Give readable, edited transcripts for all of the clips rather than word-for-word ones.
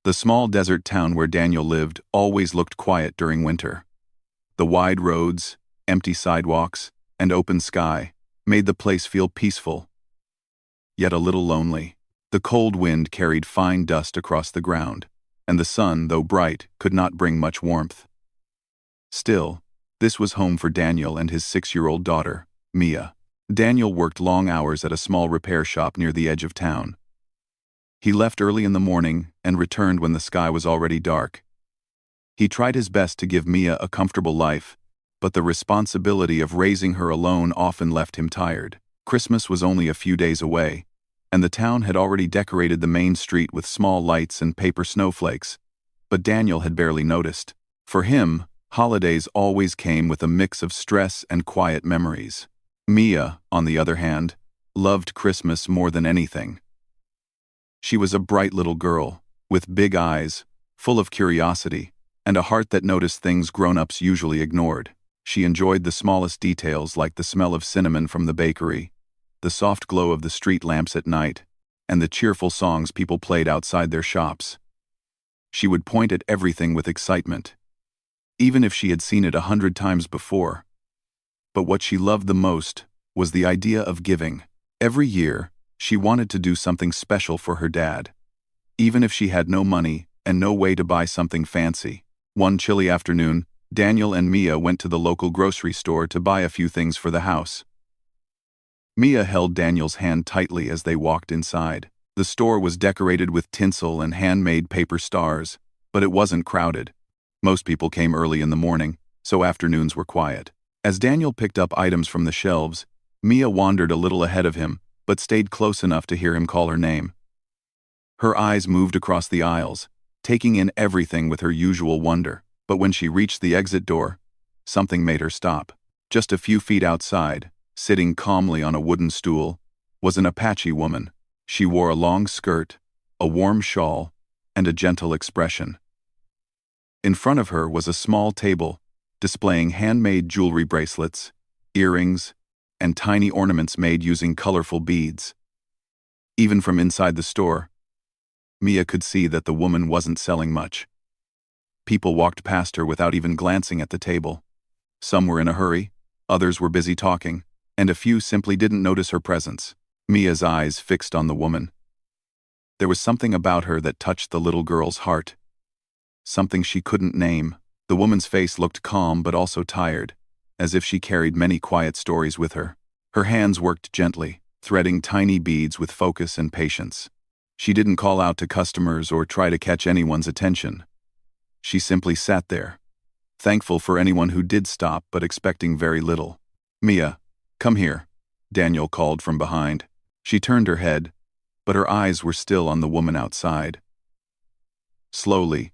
The small desert town where Daniel lived always looked quiet during winter. The wide roads, empty sidewalks, and open sky made the place feel peaceful, yet a little lonely. The cold wind carried fine dust across the ground, and the sun, though bright, could not bring much warmth. Still, this was home for Daniel and his 6-year-old daughter, Mia. Daniel worked long hours at a small repair shop near the edge of town. He left early in the morning and returned when the sky was already dark. He tried his best to give Mia a comfortable life, but the responsibility of raising her alone often left him tired. Christmas was only a few days away, and the town had already decorated the main street with small lights and paper snowflakes, but Daniel had barely noticed. For him, holidays always came with a mix of stress and quiet memories. Mia, on the other hand, loved Christmas more than anything. She was a bright little girl, with big eyes, full of curiosity, and a heart that noticed things grown-ups usually ignored. She enjoyed the smallest details like the smell of cinnamon from the bakery, the soft glow of the street lamps at night, and the cheerful songs people played outside their shops. She would point at everything with excitement, even if she had seen it 100 times before. But what she loved the most was the idea of giving. Every year, she wanted to do something special for her dad, even if she had no money and no way to buy something fancy. One chilly afternoon, Daniel and Mia went to the local grocery store to buy a few things for the house. Mia held Daniel's hand tightly as they walked inside. The store was decorated with tinsel and handmade paper stars, but it wasn't crowded. Most people came early in the morning, so afternoons were quiet. As Daniel picked up items from the shelves, Mia wandered a little ahead of him, but stayed close enough to hear him call her name. Her eyes moved across the aisles, taking in everything with her usual wonder, but when she reached the exit door, something made her stop. Just a few feet outside, sitting calmly on a wooden stool, was an Apache woman. She wore a long skirt, a warm shawl, and a gentle expression. In front of her was a small table, displaying handmade jewelry bracelets, earrings, and tiny ornaments made using colorful beads. Even from inside the store, Mia could see that the woman wasn't selling much. People walked past her without even glancing at the table. Some were in a hurry, others were busy talking, and a few simply didn't notice her presence. Mia's eyes fixed on the woman. There was something about her that touched the little girl's heart. Something she couldn't name. The woman's face looked calm but also tired, as if she carried many quiet stories with her. Her hands worked gently, threading tiny beads with focus and patience. She didn't call out to customers or try to catch anyone's attention. She simply sat there, thankful for anyone who did stop but expecting very little. "Mia, come here," Daniel called from behind. She turned her head, but her eyes were still on the woman outside. Slowly,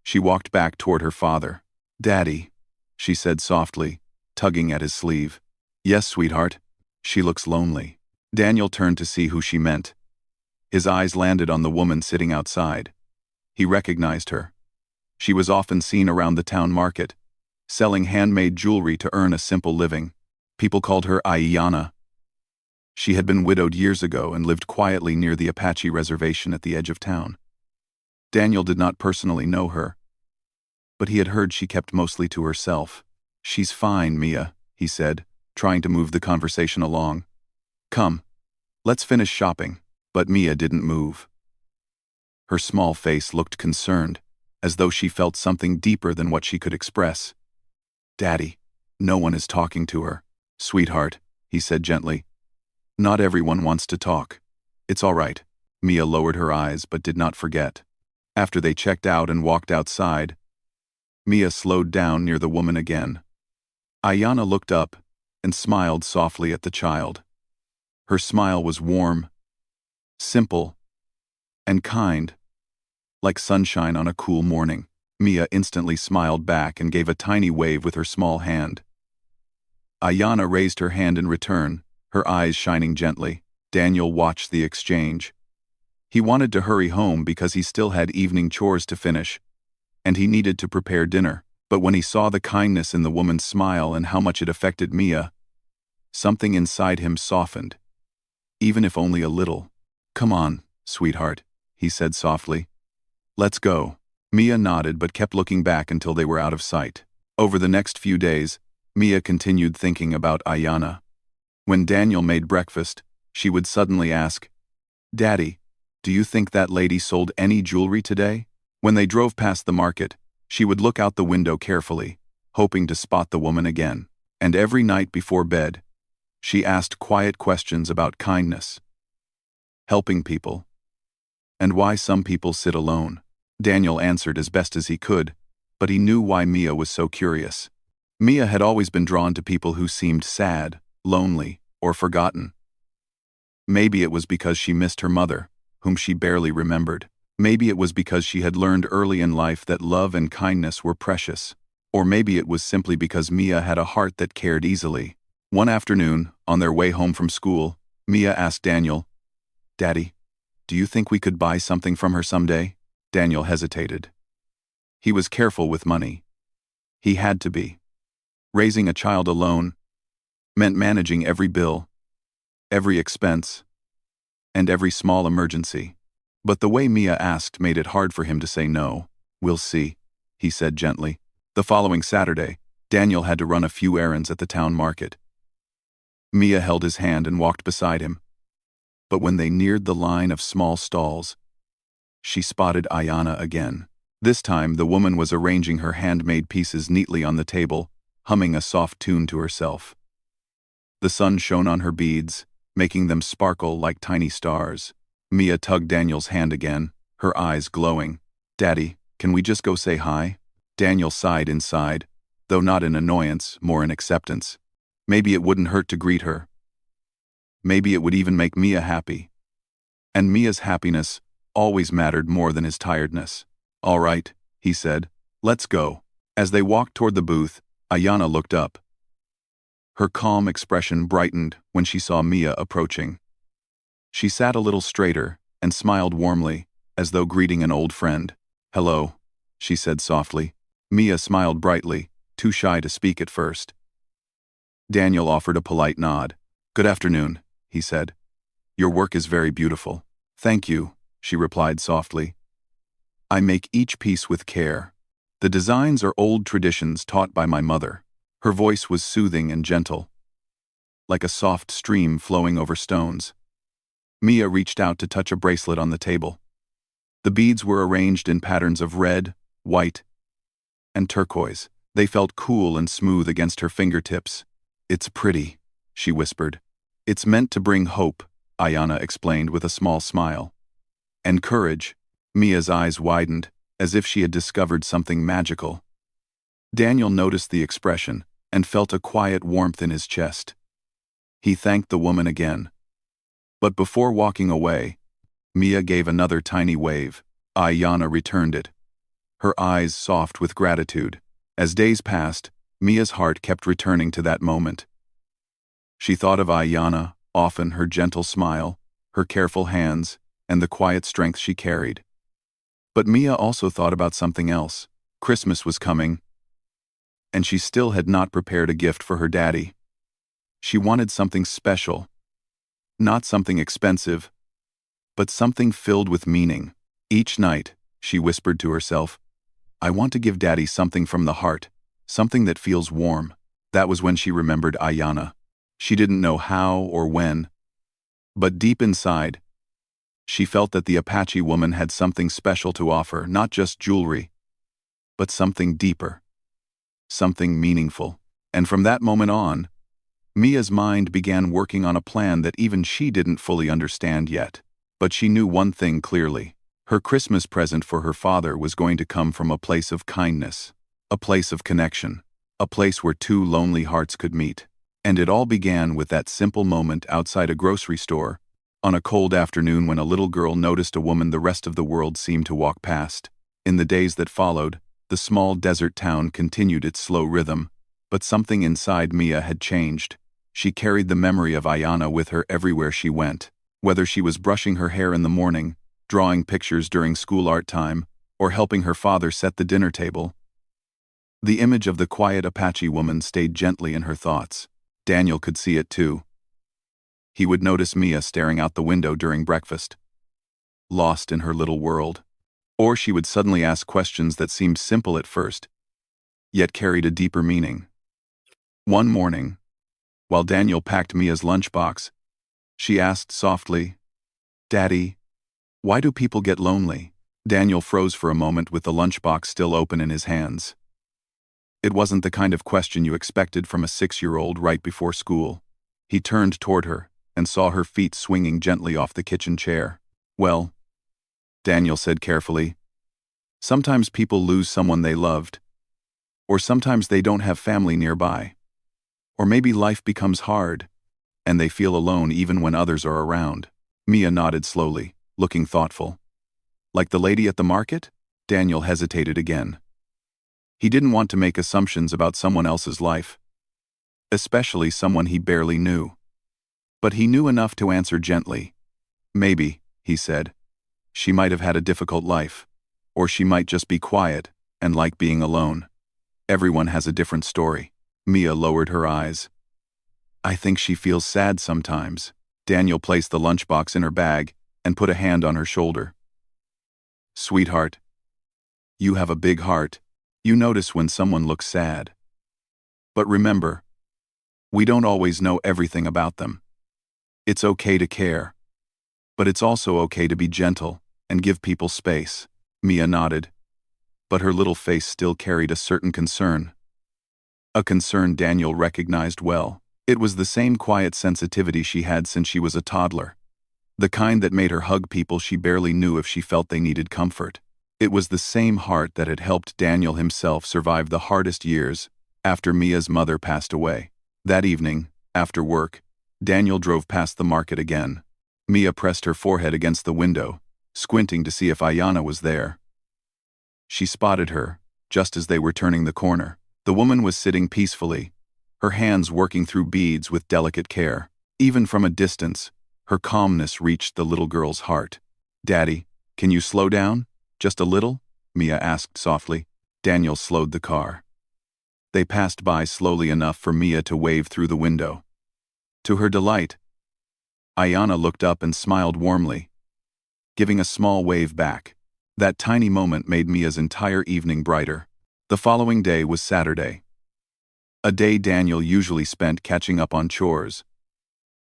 she walked back toward her father. "Daddy," she said softly, tugging at his sleeve. "Yes, sweetheart. She looks lonely." Daniel turned to see who she meant. His eyes landed on the woman sitting outside. He recognized her. She was often seen around the town market, selling handmade jewelry to earn a simple living. People called her Aiyana. She had been widowed years ago and lived quietly near the Apache reservation at the edge of town. Daniel did not personally know her, but he had heard she kept mostly to herself. "She's fine, Mia," he said, trying to move the conversation along. "Come, let's finish shopping." But Mia didn't move. Her small face looked concerned, as though she felt something deeper than what she could express. "Daddy, no one is talking to her." "Sweetheart," he said gently. "Not everyone wants to talk. It's all right." Mia lowered her eyes but did not forget. After they checked out and walked outside, Mia slowed down near the woman again. Aiyana looked up and smiled softly at the child. Her smile was warm, simple, and kind, like sunshine on a cool morning. Mia instantly smiled back and gave a tiny wave with her small hand. Aiyana raised her hand in return, her eyes shining gently. Daniel watched the exchange. He wanted to hurry home because he still had evening chores to finish, and he needed to prepare dinner. But when he saw the kindness in the woman's smile and how much it affected Mia, something inside him softened, even if only a little. "Come on, sweetheart," he said softly. Let's go. Mia nodded but kept looking back until they were out of sight. Over the next few days, Mia continued thinking about Ayanna. When Daniel made breakfast, she would suddenly ask, "Daddy, do you think that lady sold any jewelry today?" When they drove past the market, she would look out the window carefully, hoping to spot the woman again. And every night before bed, she asked quiet questions about kindness, helping people, and why some people sit alone. Daniel answered as best as he could, but he knew why Mia was so curious. Mia had always been drawn to people who seemed sad, lonely, or forgotten. Maybe it was because she missed her mother, whom she barely remembered. Maybe it was because she had learned early in life that love and kindness were precious. Or maybe it was simply because Mia had a heart that cared easily. One afternoon, on their way home from school, Mia asked Daniel, "Daddy, do you think we could buy something from her someday?" Daniel hesitated. He was careful with money. He had to be. Raising a child alone meant managing every bill, every expense, and every small emergency. But the way Mia asked made it hard for him to say no. "We'll see," he said gently. The following Saturday, Daniel had to run a few errands at the town market. Mia held his hand and walked beside him. But when they neared the line of small stalls, she spotted Ayanna again. This time, the woman was arranging her handmade pieces neatly on the table, humming a soft tune to herself. The sun shone on her beads, making them sparkle like tiny stars. Mia tugged Daniel's hand again, her eyes glowing. "Daddy, can we just go say hi?" Daniel sighed inside, though not in annoyance, more in acceptance. Maybe it wouldn't hurt to greet her. Maybe it would even make Mia happy. And Mia's happiness always mattered more than his tiredness. "All right," he said, "let's go." As they walked toward the booth, Ayanna looked up. Her calm expression brightened when she saw Mia approaching. She sat a little straighter and smiled warmly, as though greeting an old friend. "Hello," she said softly. Mia smiled brightly, too shy to speak at first. Daniel offered a polite nod. "Good afternoon," he said. "Your work is very beautiful." "Thank you," she replied softly. "I make each piece with care. The designs are old traditions taught by my mother." Her voice was soothing and gentle, like a soft stream flowing over stones. Mia reached out to touch a bracelet on the table. The beads were arranged in patterns of red, white, and turquoise. They felt cool and smooth against her fingertips. "It's pretty," she whispered. "It's meant to bring hope," Ayanna explained with a small smile. "And courage." Mia's eyes widened, as if she had discovered something magical. Daniel noticed the expression and felt a quiet warmth in his chest. He thanked the woman again. But before walking away, Mia gave another tiny wave. Ayanna returned it, her eyes soft with gratitude. As days passed, Mia's heart kept returning to that moment. She thought of Ayanna, often, her gentle smile, her careful hands, and the quiet strength she carried. But Mia also thought about something else. Christmas was coming, and she still had not prepared a gift for her daddy. She wanted something special. Not something expensive, but something filled with meaning. Each night, she whispered to herself, "I want to give Daddy something from the heart, something that feels warm." That was when she remembered Ayanna. She didn't know how or when, but deep inside, she felt that the Apache woman had something special to offer, not just jewelry, but something deeper, something meaningful. And from that moment on, Mia's mind began working on a plan that even she didn't fully understand yet. But she knew one thing clearly. Her Christmas present for her father was going to come from a place of kindness, a place of connection, a place where two lonely hearts could meet. And it all began with that simple moment outside a grocery store, on a cold afternoon when a little girl noticed a woman the rest of the world seemed to walk past. In the days that followed, the small desert town continued its slow rhythm, but something inside Mia had changed. She carried the memory of Ayanna with her everywhere she went. Whether she was brushing her hair in the morning, drawing pictures during school art time, or helping her father set the dinner table, the image of the quiet Apache woman stayed gently in her thoughts. Daniel could see it too. He would notice Mia staring out the window during breakfast, lost in her little world. Or she would suddenly ask questions that seemed simple at first, yet carried a deeper meaning. One morning, while Daniel packed Mia's lunchbox, she asked softly, "Daddy, why do people get lonely?" Daniel froze for a moment with the lunchbox still open in his hands. It wasn't the kind of question you expected from a 6-year-old right before school. He turned toward her and saw her feet swinging gently off the kitchen chair. "Well," Daniel said carefully, "sometimes people lose someone they loved. Or sometimes they don't have family nearby. Or maybe life becomes hard, and they feel alone even when others are around." Mia nodded slowly, looking thoughtful. "Like the lady at the market?" Daniel hesitated again. He didn't want to make assumptions about someone else's life, especially someone he barely knew. But he knew enough to answer gently. "Maybe," he said. "She might have had a difficult life. Or she might just be quiet and like being alone. Everyone has a different story." Mia lowered her eyes. "I think she feels sad sometimes." Daniel placed the lunchbox in her bag and put a hand on her shoulder. "Sweetheart, you have a big heart. You notice when someone looks sad. But remember, we don't always know everything about them. It's okay to care. But it's also okay to be gentle and give people space." Mia nodded, but her little face still carried a certain concern. A concern Daniel recognized well. It was the same quiet sensitivity she had since she was a toddler. The kind that made her hug people she barely knew if she felt they needed comfort. It was the same heart that had helped Daniel himself survive the hardest years after Mia's mother passed away. That evening, after work, Daniel drove past the market again. Mia pressed her forehead against the window, squinting to see if Ayanna was there. She spotted her, just as they were turning the corner. The woman was sitting peacefully, her hands working through beads with delicate care. Even from a distance, her calmness reached the little girl's heart. "Daddy, can you slow down? Just a little?" Mia asked softly. Daniel slowed the car. They passed by slowly enough for Mia to wave through the window. To her delight, Ayanna looked up and smiled warmly, giving a small wave back. That tiny moment made Mia's entire evening brighter. The following day was Saturday, a day Daniel usually spent catching up on chores.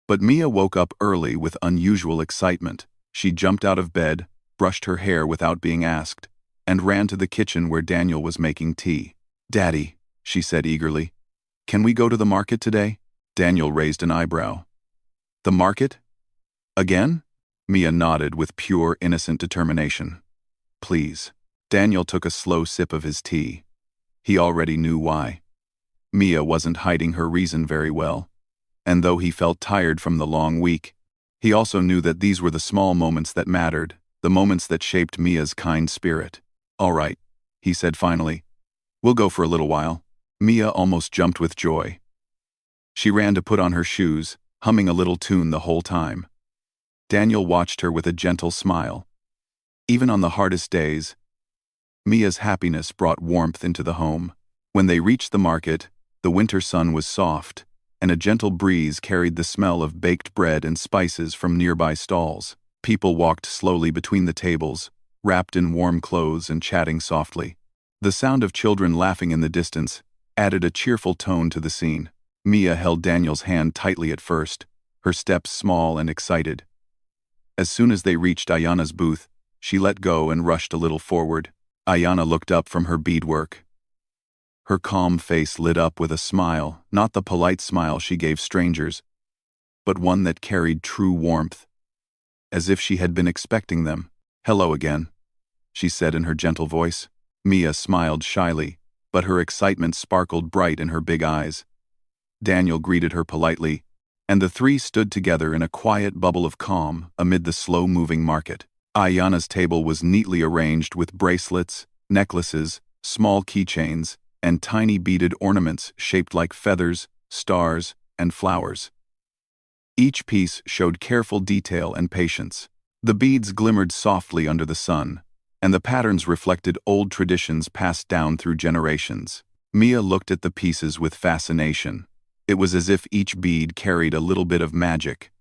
But Mia woke up early with unusual excitement. She jumped out of bed, brushed her hair without being asked, and ran to the kitchen where Daniel was making tea. "Daddy," she said eagerly, "can we go to the market today?" Daniel raised an eyebrow. "The market? Again?" Mia nodded with pure, innocent determination. "Please." Daniel took a slow sip of his tea. He already knew why. Mia wasn't hiding her reason very well. And though he felt tired from the long week, he also knew that these were the small moments that mattered, the moments that shaped Mia's kind spirit. "All right," he said finally. "We'll go for a little while." Mia almost jumped with joy. She ran to put on her shoes, humming a little tune the whole time. Daniel watched her with a gentle smile. Even on the hardest days, Mia's happiness brought warmth into the home. When they reached the market, the winter sun was soft, and a gentle breeze carried the smell of baked bread and spices from nearby stalls. People walked slowly between the tables, wrapped in warm clothes and chatting softly. The sound of children laughing in the distance added a cheerful tone to the scene. Mia held Daniel's hand tightly at first, her steps small and excited. As soon as they reached Ayanna's booth, she let go and rushed a little forward. Ayanna looked up from her beadwork. Her calm face lit up with a smile, not the polite smile she gave strangers, but one that carried true warmth, as if she had been expecting them. "Hello again," she said in her gentle voice. Mia smiled shyly, but her excitement sparkled bright in her big eyes. Daniel greeted her politely, and the three stood together in a quiet bubble of calm amid the slow-moving market. Ayanna's table was neatly arranged with bracelets, necklaces, small keychains, and tiny beaded ornaments shaped like feathers, stars, and flowers. Each piece showed careful detail and patience. The beads glimmered softly under the sun, and the patterns reflected old traditions passed down through generations. Mia looked at the pieces with fascination. It was as if each bead carried a little bit of magic.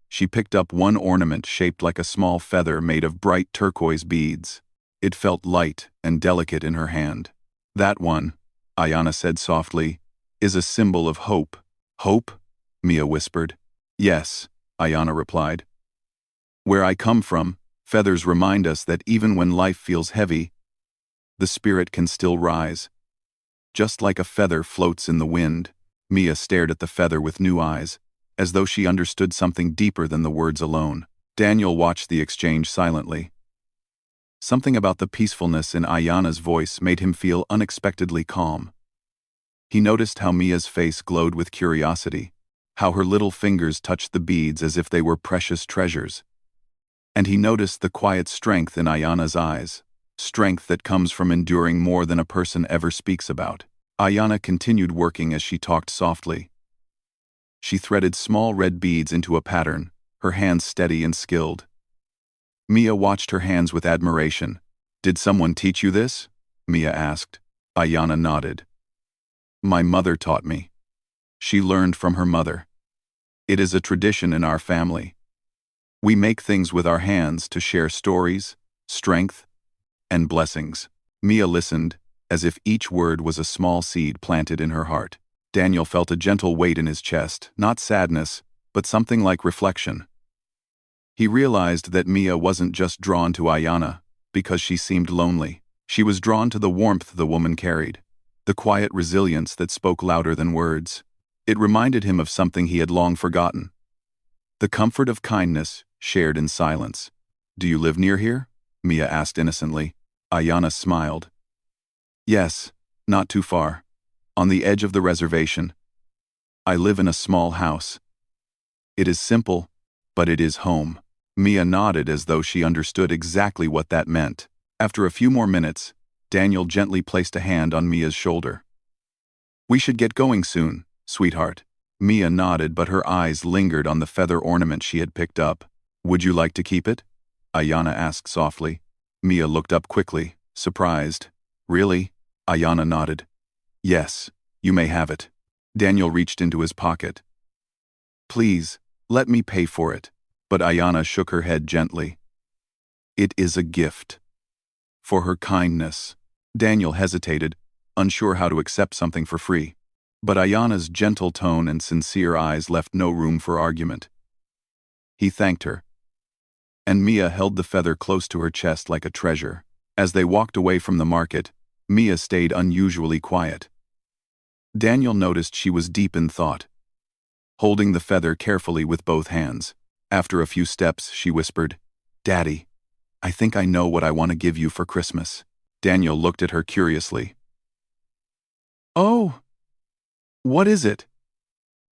She picked up one ornament shaped like a small feather made of bright turquoise beads. It felt light and delicate in her hand. That one, Ayana said softly, is a symbol of hope. Hope? Mia whispered. Yes, Ayana replied. Where I come from, feathers remind us that even when life feels heavy, the spirit can still rise. Just like a feather floats in the wind, Mia stared at the feather with new eyes, as though she understood something deeper than the words alone. Daniel watched the exchange silently. Something about the peacefulness in Ayana's voice made him feel unexpectedly calm. He noticed how Mia's face glowed with curiosity, how her little fingers touched the beads as if they were precious treasures. And he noticed the quiet strength in Ayana's eyes, strength that comes from enduring more than a person ever speaks about. Ayana continued working as she talked softly. She threaded small red beads into a pattern, her hands steady and skilled. Mia watched her hands with admiration. Did someone teach you this? Mia asked. Ayana nodded. My mother taught me. She learned from her mother. It is a tradition in our family. We make things with our hands to share stories, strength, and blessings. Mia listened, as if each word was a small seed planted in her heart. Daniel felt a gentle weight in his chest, not sadness, but something like reflection. He realized that Mia wasn't just drawn to Ayana because she seemed lonely. She was drawn to the warmth the woman carried, the quiet resilience that spoke louder than words. It reminded him of something he had long forgotten. The comfort of kindness shared in silence. Do you live near here? Mia asked innocently. Ayana smiled. Yes, not too far. On the edge of the reservation. I live in a small house. It is simple, but it is home. Mia nodded as though she understood exactly what that meant. After a few more minutes, Daniel gently placed a hand on Mia's shoulder. We should get going soon, sweetheart. Mia nodded, but her eyes lingered on the feather ornament she had picked up. Would you like to keep it? Ayana asked softly. Mia looked up quickly, surprised. Really? Ayana nodded. Yes, you may have it. Daniel reached into his pocket. Please, let me pay for it. But Ayana shook her head gently. It is a gift. For her kindness. Daniel hesitated, unsure how to accept something for free. But Ayana's gentle tone and sincere eyes left no room for argument. He thanked her. And Mia held the feather close to her chest like a treasure. As they walked away from the market, Mia stayed unusually quiet. Daniel noticed she was deep in thought, holding the feather carefully with both hands. After a few steps, she whispered, Daddy, I think I know what I want to give you for Christmas. Daniel looked at her curiously. Oh, what is it?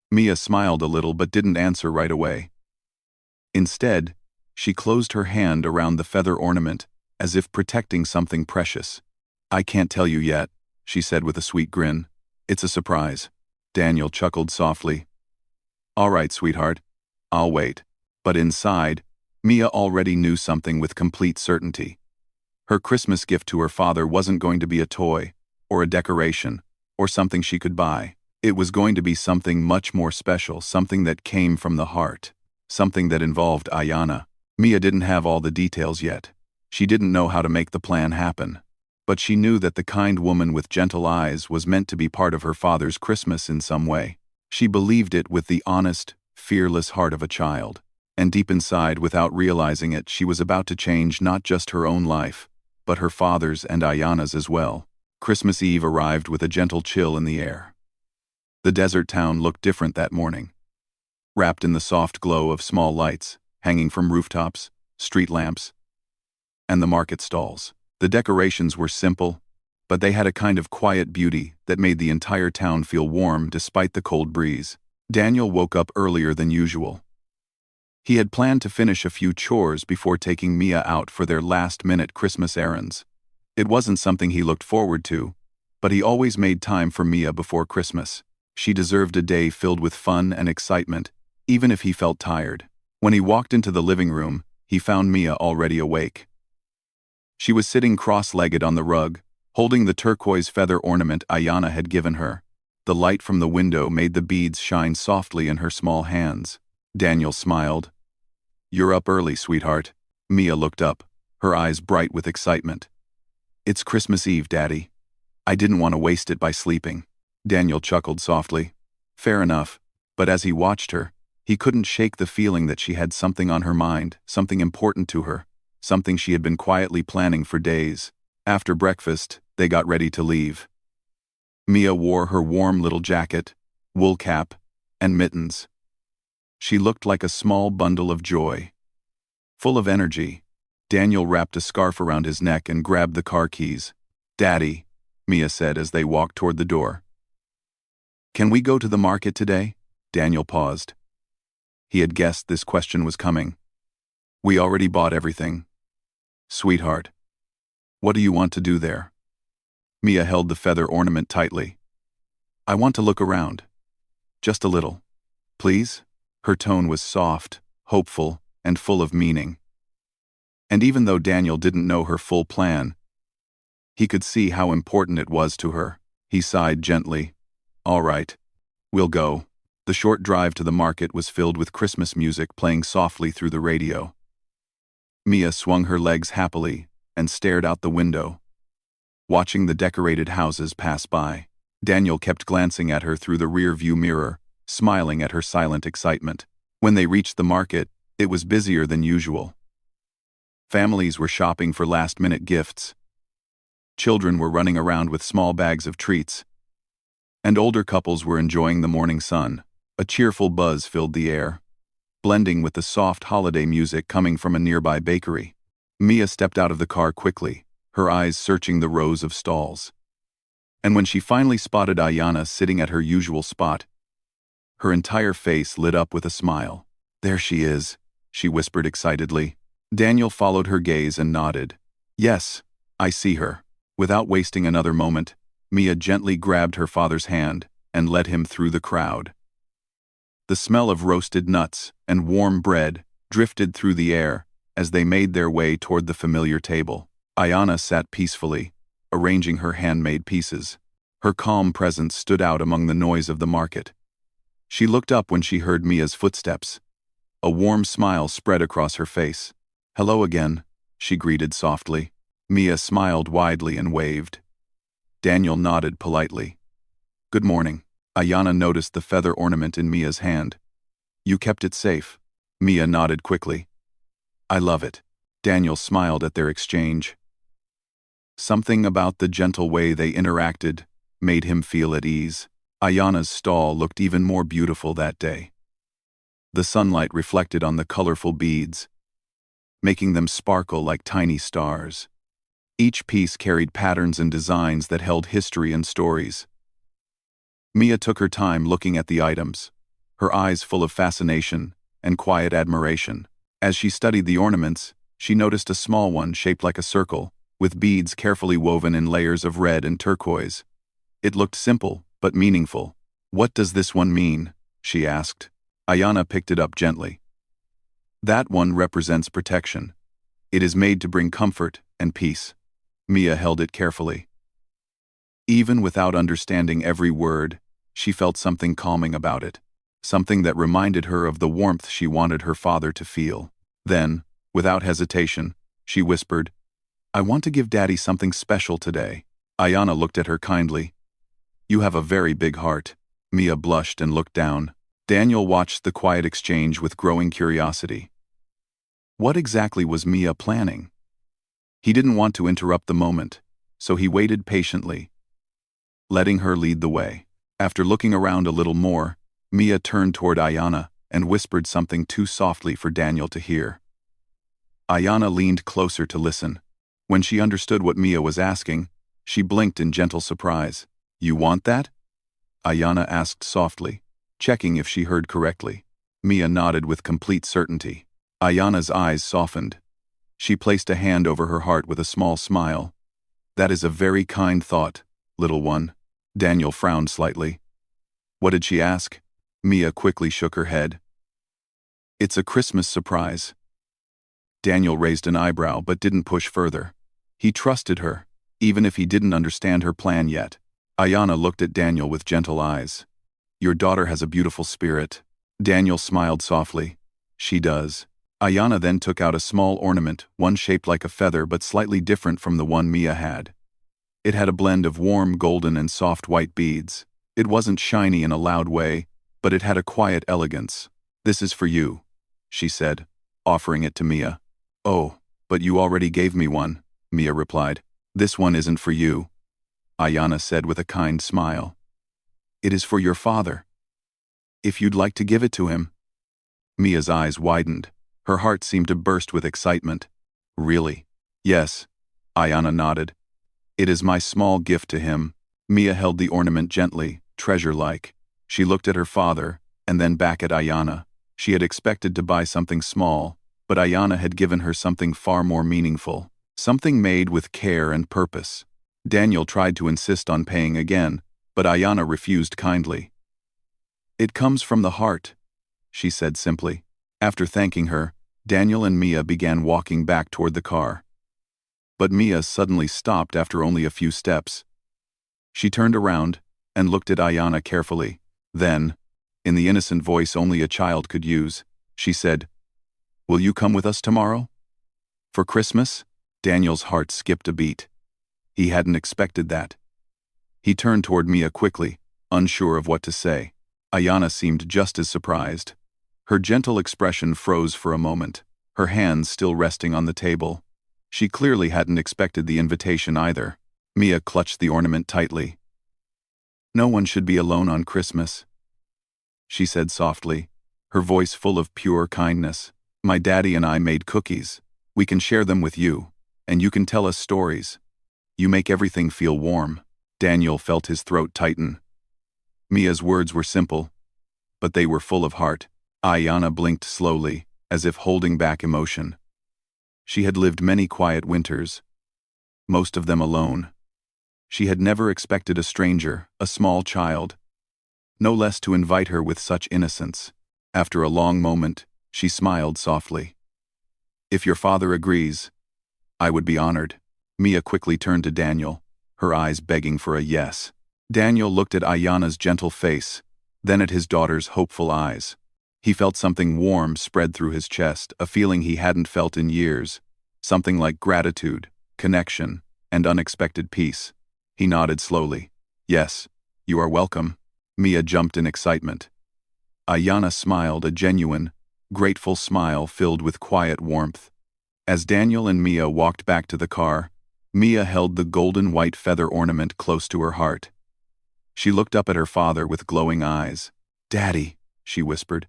Mia smiled a little but didn't answer right away. Instead, she closed her hand around the feather ornament, as if protecting something precious. I can't tell you yet, she said with a sweet grin. It's a surprise. Daniel chuckled softly. All right, sweetheart, I'll wait. But inside, Mia already knew something with complete certainty. Her Christmas gift to her father wasn't going to be a toy, or a decoration, or something she could buy. It was going to be something much more special, something that came from the heart, something that involved Ayana. Mia didn't have all the details yet. She didn't know how to make the plan happen. But she knew that the kind woman with gentle eyes was meant to be part of her father's Christmas in some way. She believed it with the honest, fearless heart of a child. And deep inside, without realizing it, she was about to change not just her own life, but her father's and Ayana's as well. Christmas Eve arrived with a gentle chill in the air. The desert town looked different that morning. Wrapped in the soft glow of small lights, hanging from rooftops, street lamps, and the market stalls. The decorations were simple, but they had a kind of quiet beauty that made the entire town feel warm despite the cold breeze. Daniel woke up earlier than usual. He had planned to finish a few chores before taking Mia out for their last-minute Christmas errands. It wasn't something he looked forward to, but he always made time for Mia before Christmas. She deserved a day filled with fun and excitement, even if he felt tired. When he walked into the living room, he found Mia already awake. She was sitting cross-legged on the rug, holding the turquoise feather ornament Ayana had given her. The light from the window made the beads shine softly in her small hands. Daniel smiled. You're up early, sweetheart. Mia looked up, her eyes bright with excitement. It's Christmas Eve, Daddy. I didn't want to waste it by sleeping. Daniel chuckled softly. Fair enough, but as he watched her, he couldn't shake the feeling that she had something on her mind, something important to her, something she had been quietly planning for days. After breakfast, they got ready to leave. Mia wore her warm little jacket, wool cap, and mittens. She looked like a small bundle of joy. Full of energy, Daniel wrapped a scarf around his neck and grabbed the car keys. Daddy, Mia said as they walked toward the door. Can we go to the market today? Daniel paused. He had guessed this question was coming. We already bought everything. Sweetheart, what do you want to do there? Mia held the feather ornament tightly. I want to look around. Just a little. Please? Her tone was soft, hopeful, and full of meaning. And even though Daniel didn't know her full plan, he could see how important it was to her. He sighed gently. All right, we'll go. The short drive to the market was filled with Christmas music playing softly through the radio. Mia swung her legs happily and stared out the window, watching the decorated houses pass by. Daniel kept glancing at her through the rear-view mirror, smiling at her silent excitement. When they reached the market, it was busier than usual. Families were shopping for last-minute gifts. Children were running around with small bags of treats. And older couples were enjoying the morning sun. A cheerful buzz filled the air, blending with the soft holiday music coming from a nearby bakery. Mia stepped out of the car quickly, her eyes searching the rows of stalls. And when she finally spotted Ayanna sitting at her usual spot, her entire face lit up with a smile. There she is, she whispered excitedly. Daniel followed her gaze and nodded. Yes, I see her. Without wasting another moment, Mia gently grabbed her father's hand and led him through the crowd. The smell of roasted nuts and warm bread drifted through the air as they made their way toward the familiar table. Ayanna sat peacefully, arranging her handmade pieces. Her calm presence stood out among the noise of the market. She looked up when she heard Mia's footsteps. A warm smile spread across her face. Hello again, she greeted softly. Mia smiled widely and waved. Daniel nodded politely. Good morning. Ayanna noticed the feather ornament in Mia's hand. You kept it safe. Mia nodded quickly. I love it. Daniel smiled at their exchange. Something about the gentle way they interacted made him feel at ease. Ayanna's stall looked even more beautiful that day. The sunlight reflected on the colorful beads, making them sparkle like tiny stars. Each piece carried patterns and designs that held history and stories. Mia took her time looking at the items, her eyes full of fascination and quiet admiration. As she studied the ornaments, she noticed a small one shaped like a circle, with beads carefully woven in layers of red and turquoise. It looked simple, but meaningful. What does this one mean? She asked. Ayanna picked it up gently. That one represents protection. It is made to bring comfort and peace. Mia held it carefully. Even without understanding every word, she felt something calming about it, something that reminded her of the warmth she wanted her father to feel. Then, without hesitation, she whispered, I want to give Daddy something special today. Ayanna looked at her kindly. You have a very big heart. Mia blushed and looked down. Daniel watched the quiet exchange with growing curiosity. What exactly was Mia planning? He didn't want to interrupt the moment, so he waited patiently, letting her lead the way. After looking around a little more, Mia turned toward Ayanna and whispered something too softly for Daniel to hear. Ayanna leaned closer to listen. When she understood what Mia was asking, she blinked in gentle surprise. You want that? Ayanna asked softly, checking if she heard correctly. Mia nodded with complete certainty. Ayanna's eyes softened. She placed a hand over her heart with a small smile. That is a very kind thought, little one. Daniel frowned slightly. What did she ask? Mia quickly shook her head. It's a Christmas surprise. Daniel raised an eyebrow but didn't push further. He trusted her, even if he didn't understand her plan yet. Ayanna looked at Daniel with gentle eyes. Your daughter has a beautiful spirit. Daniel smiled softly. She does. Ayanna then took out a small ornament, one shaped like a feather but slightly different from the one Mia had. It had a blend of warm golden and soft white beads. It wasn't shiny in a loud way, but it had a quiet elegance. "This is for you," she said, offering it to Mia. "Oh, but you already gave me one," Mia replied. "This one isn't for you," Ayana said with a kind smile. "It is for your father. If you'd like to give it to him." Mia's eyes widened. Her heart seemed to burst with excitement. "Really?" "Yes," Ayana nodded. "It is my small gift to him." Mia held the ornament gently, treasure-like. She looked at her father, and then back at Ayana. She had expected to buy something small, but Ayana had given her something far more meaningful. Something made with care and purpose. Daniel tried to insist on paying again, but Ayana refused kindly. "It comes from the heart," she said simply. After thanking her, Daniel and Mia began walking back toward the car. But Mia suddenly stopped after only a few steps. She turned around and looked at Ayana carefully. Then, in the innocent voice only a child could use, she said, "Will you come with us tomorrow?" "For Christmas?" Daniel's heart skipped a beat. He hadn't expected that. He turned toward Mia quickly, unsure of what to say. Ayana seemed just as surprised. Her gentle expression froze for a moment, her hands still resting on the table. She clearly hadn't expected the invitation either. Mia clutched the ornament tightly. "No one should be alone on Christmas," she said softly, her voice full of pure kindness. "My daddy and I made cookies. We can share them with you, and you can tell us stories. You make everything feel warm." Daniel felt his throat tighten. Mia's words were simple, but they were full of heart. Ayana blinked slowly, as if holding back emotion. She had lived many quiet winters, most of them alone. She had never expected a stranger, a small child, no less to invite her with such innocence. After a long moment, she smiled softly. "If your father agrees, I would be honored." Mia quickly turned to Daniel, her eyes begging for a yes. Daniel looked at Ayana's gentle face, then at his daughter's hopeful eyes. He felt something warm spread through his chest, a feeling he hadn't felt in years, something like gratitude, connection, and unexpected peace. He nodded slowly. "Yes, you are welcome." Mia jumped in excitement. Ayana smiled, a genuine, grateful smile filled with quiet warmth. As Daniel and Mia walked back to the car, Mia held the golden white feather ornament close to her heart. She looked up at her father with glowing eyes. "Daddy," she whispered,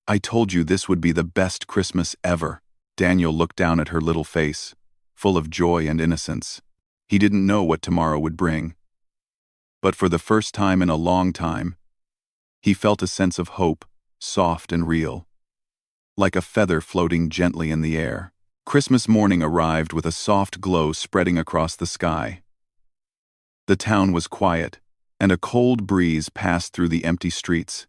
"I told you this would be the best Christmas ever." Daniel looked down at her little face, full of joy and innocence. He didn't know what tomorrow would bring. But for the first time in a long time, he felt a sense of hope, soft and real, like a feather floating gently in the air. Christmas morning arrived with a soft glow spreading across the sky. The town was quiet, and a cold breeze passed through the empty streets,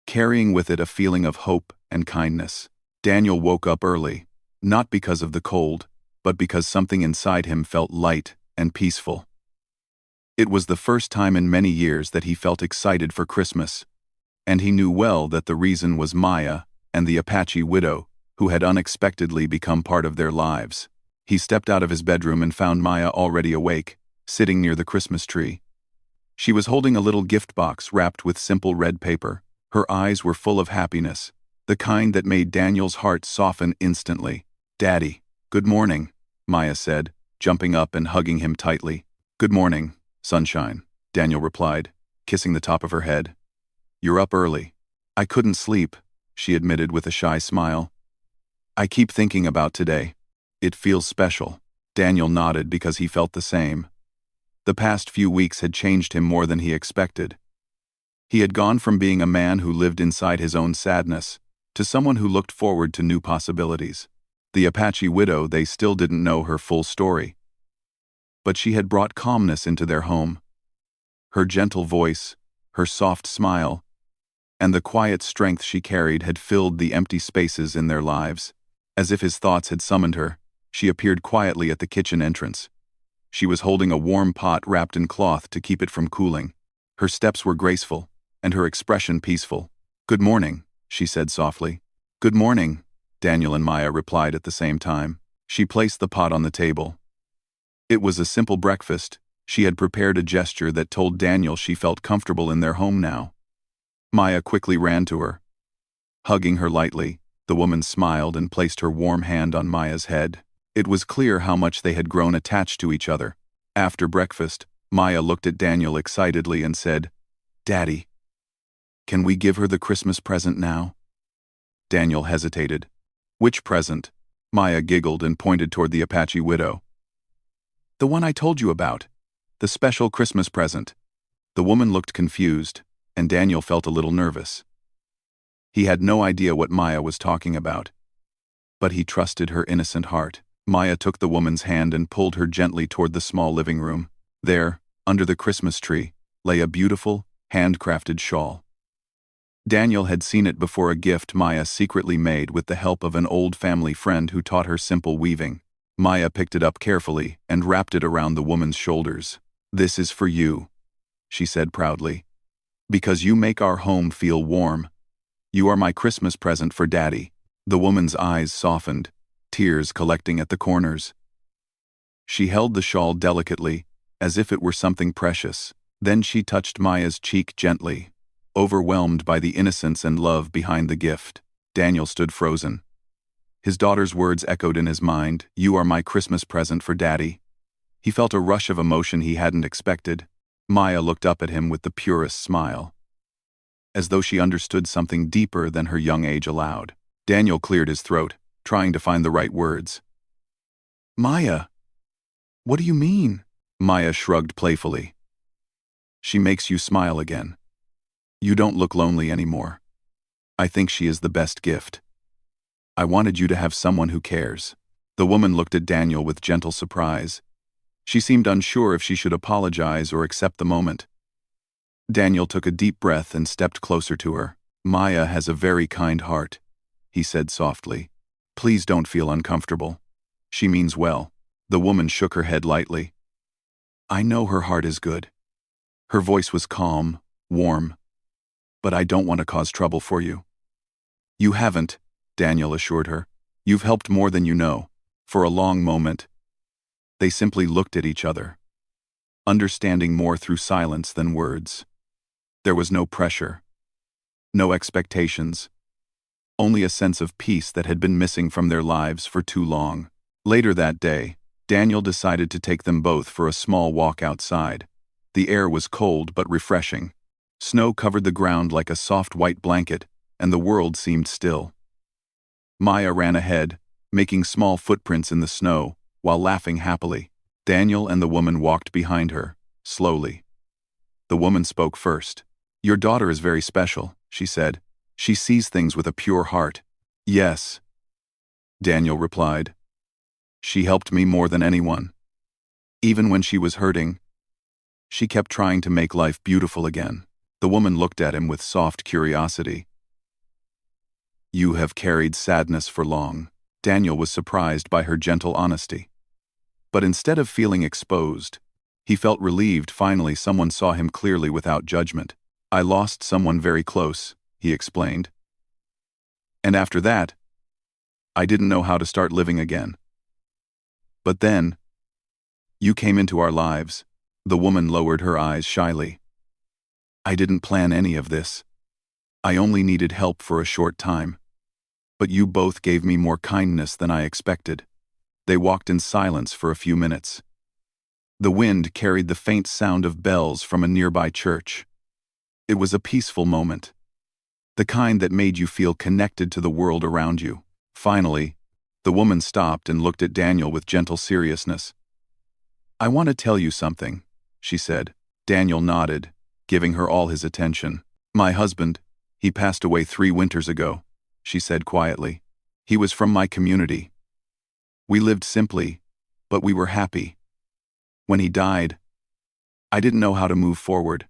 carrying with it a feeling of hope and kindness. Daniel woke up early, not because of the cold, but because something inside him felt light and peaceful. It was the first time in many years that he felt excited for Christmas, and he knew well that the reason was Maya and the Apache widow, who had unexpectedly become part of their lives. He stepped out of his bedroom and found Maya already awake, sitting near the Christmas tree. She was holding a little gift box wrapped with simple red paper. Her eyes were full of happiness, the kind that made Daniel's heart soften instantly. "Daddy, good morning," Maya said, jumping up and hugging him tightly. "Good morning, sunshine," Daniel replied, kissing the top of her head. "You're up early." "I couldn't sleep," she admitted with a shy smile. "I keep thinking about today. It feels special." Daniel nodded because he felt the same. The past few weeks had changed him more than he expected. He had gone from being a man who lived inside his own sadness to someone who looked forward to new possibilities. The Apache widow, they still didn't know her full story, but she had brought calmness into their home. Her gentle voice, her soft smile, and the quiet strength she carried had filled the empty spaces in their lives. As if his thoughts had summoned her, she appeared quietly at the kitchen entrance. She was holding a warm pot wrapped in cloth to keep it from cooling. Her steps were graceful, and her expression peaceful. "Good morning," she said softly. "Good morning," Daniel and Maya replied at the same time. She placed the pot on the table. It was a simple breakfast, She had prepared a gesture that told Daniel she felt comfortable in their home now. Maya quickly ran to her. Hugging her lightly, the woman smiled and placed her warm hand on Maya's head. It was clear how much they had grown attached to each other. After breakfast, Maya looked at Daniel excitedly and said, "Daddy, can we give her the Christmas present now?" Daniel hesitated. "Which present?" Maya giggled and pointed toward the Apache widow. "The one I told you about. The special Christmas present." The woman looked confused, and Daniel felt a little nervous. He had no idea what Maya was talking about, but he trusted her innocent heart. Maya took the woman's hand and pulled her gently toward the small living room. There, under the Christmas tree, lay a beautiful, handcrafted shawl. Daniel had seen it before, a gift Maya secretly made with the help of an old family friend who taught her simple weaving. Maya picked it up carefully and wrapped it around the woman's shoulders. "This is for you," she said proudly. "Because you make our home feel warm. You are my Christmas present for Daddy." The woman's eyes softened, tears collecting at the corners. She held the shawl delicately, as if it were something precious. Then she touched Maya's cheek gently, overwhelmed by the innocence and love behind the gift. Daniel stood frozen. His daughter's words echoed in his mind, "You are my Christmas present for Daddy." He felt a rush of emotion he hadn't expected. Maya looked up at him with the purest smile, as though she understood something deeper than her young age allowed. Daniel cleared his throat, trying to find the right words. "Maya, what do you mean?" Maya shrugged playfully. "She makes you smile again. You don't look lonely anymore. I think she is the best gift. I wanted you to have someone who cares." The woman looked at Daniel with gentle surprise. She seemed unsure if she should apologize or accept the moment. Daniel took a deep breath and stepped closer to her. "Maya has a very kind heart," he said softly. "Please don't feel uncomfortable. She means well." The woman shook her head lightly. "I know her heart is good." Her voice was calm, warm. "But I don't want to cause trouble for you." "You haven't," Daniel assured her. "You've helped more than you know." For a long moment, they simply looked at each other, understanding more through silence than words. There was no pressure, no expectations, only a sense of peace that had been missing from their lives for too long. Later that day, Daniel decided to take them both for a small walk outside. The air was cold but refreshing. Snow covered the ground like a soft white blanket, and the world seemed still. Maya ran ahead, making small footprints in the snow, while laughing happily. Daniel and the woman walked behind her, slowly. The woman spoke first. "Your daughter is very special," she said. "She sees things with a pure heart." "Yes," Daniel replied. "She helped me more than anyone. Even when she was hurting, she kept trying to make life beautiful again." The woman looked at him with soft curiosity. "You have carried sadness for long." Daniel was surprised by her gentle honesty. But instead of feeling exposed, he felt relieved finally someone saw him clearly without judgment. "I lost someone very close," he explained. "And after that, I didn't know how to start living again. But then, you came into our lives." The woman lowered her eyes shyly. "I didn't plan any of this. I only needed help for a short time. But you both gave me more kindness than I expected." They walked in silence for a few minutes. The wind carried the faint sound of bells from a nearby church. It was a peaceful moment, the kind that made you feel connected to the world around you. Finally, the woman stopped and looked at Daniel with gentle seriousness. "I want to tell you something," she said. Daniel nodded, giving her all his attention. "My husband, he passed away 3 winters ago," she said quietly. "He was from my community. We lived simply, but we were happy. When he died, I didn't know how to move forward.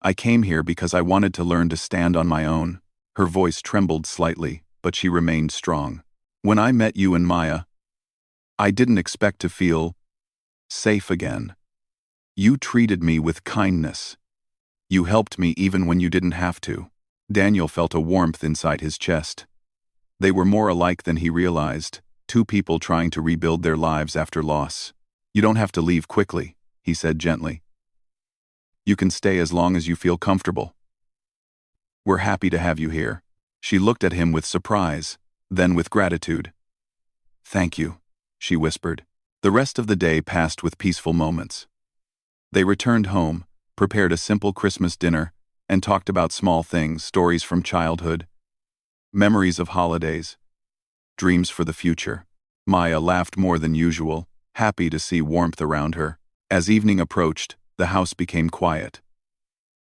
I came here because I wanted to learn to stand on my own." Her voice trembled slightly, but she remained strong. "When I met you and Maya, I didn't expect to feel safe again. You treated me with kindness. You helped me even when you didn't have to." Daniel felt a warmth inside his chest. They were more alike than he realized, 2 people trying to rebuild their lives after loss. "You don't have to leave quickly," he said gently. You can stay as long as you feel comfortable. We're happy to have you here. She looked at him with surprise, then with gratitude. Thank you, she whispered. The rest of the day passed with peaceful moments. They returned home, prepared a simple Christmas dinner, and talked about small things, stories from childhood, memories of holidays, dreams for the future. Maya laughed more than usual, happy to see warmth around her. As evening approached, the house became quiet.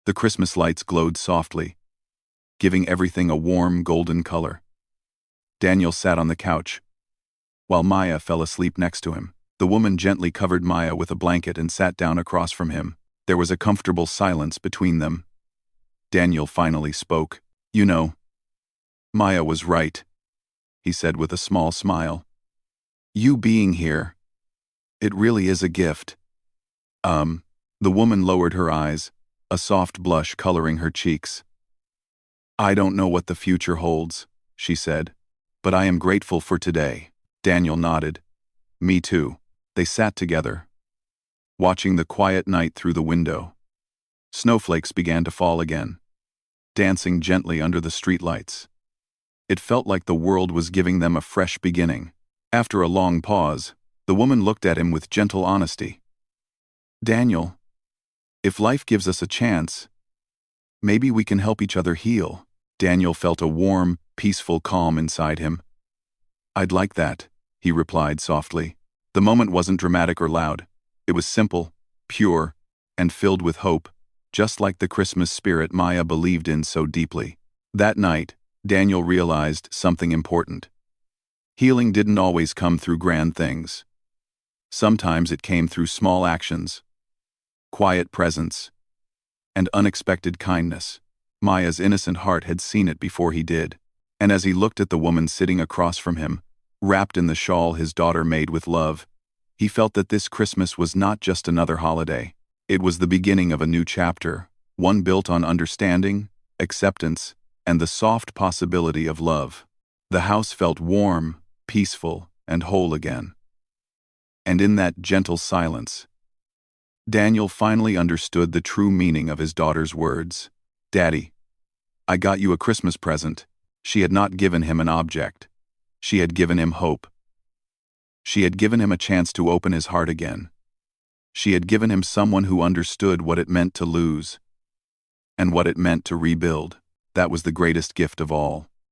The Christmas lights glowed softly, giving everything a warm, golden color. Daniel sat on the couch, while Maya fell asleep next to him. The woman gently covered Maya with a blanket and sat down across from him. There was a comfortable silence between them. Daniel finally spoke. You know, Maya was right, he said with a small smile. You being here, it really is a gift. The woman lowered her eyes, a soft blush coloring her cheeks. I don't know what the future holds, she said, but I am grateful for today. Daniel nodded. Me too. They sat together, watching the quiet night through the window. Snowflakes began to fall again, dancing gently under the streetlights. It felt like the world was giving them a fresh beginning. After a long pause, the woman looked at him with gentle honesty. Daniel, if life gives us a chance, maybe we can help each other heal. Daniel felt a warm, peaceful calm inside him. I'd like that, he replied softly. The moment wasn't dramatic or loud. It was simple, pure, and filled with hope, just like the Christmas spirit Maya believed in so deeply. That night, Daniel realized something important. Healing didn't always come through grand things. Sometimes it came through small actions, quiet presence, and unexpected kindness. Maya's innocent heart had seen it before he did, and as he looked at the woman sitting across from him, wrapped in the shawl his daughter made with love, he felt that this Christmas was not just another holiday. It was the beginning of a new chapter, one built on understanding, acceptance, and the soft possibility of love. The house felt warm, peaceful, and whole again. And in that gentle silence, Daniel finally understood the true meaning of his daughter's words. Daddy, I got you a Christmas present. She had not given him an object. She had given him hope. She had given him a chance to open his heart again. She had given him someone who understood what it meant to lose and what it meant to rebuild. That was the greatest gift of all.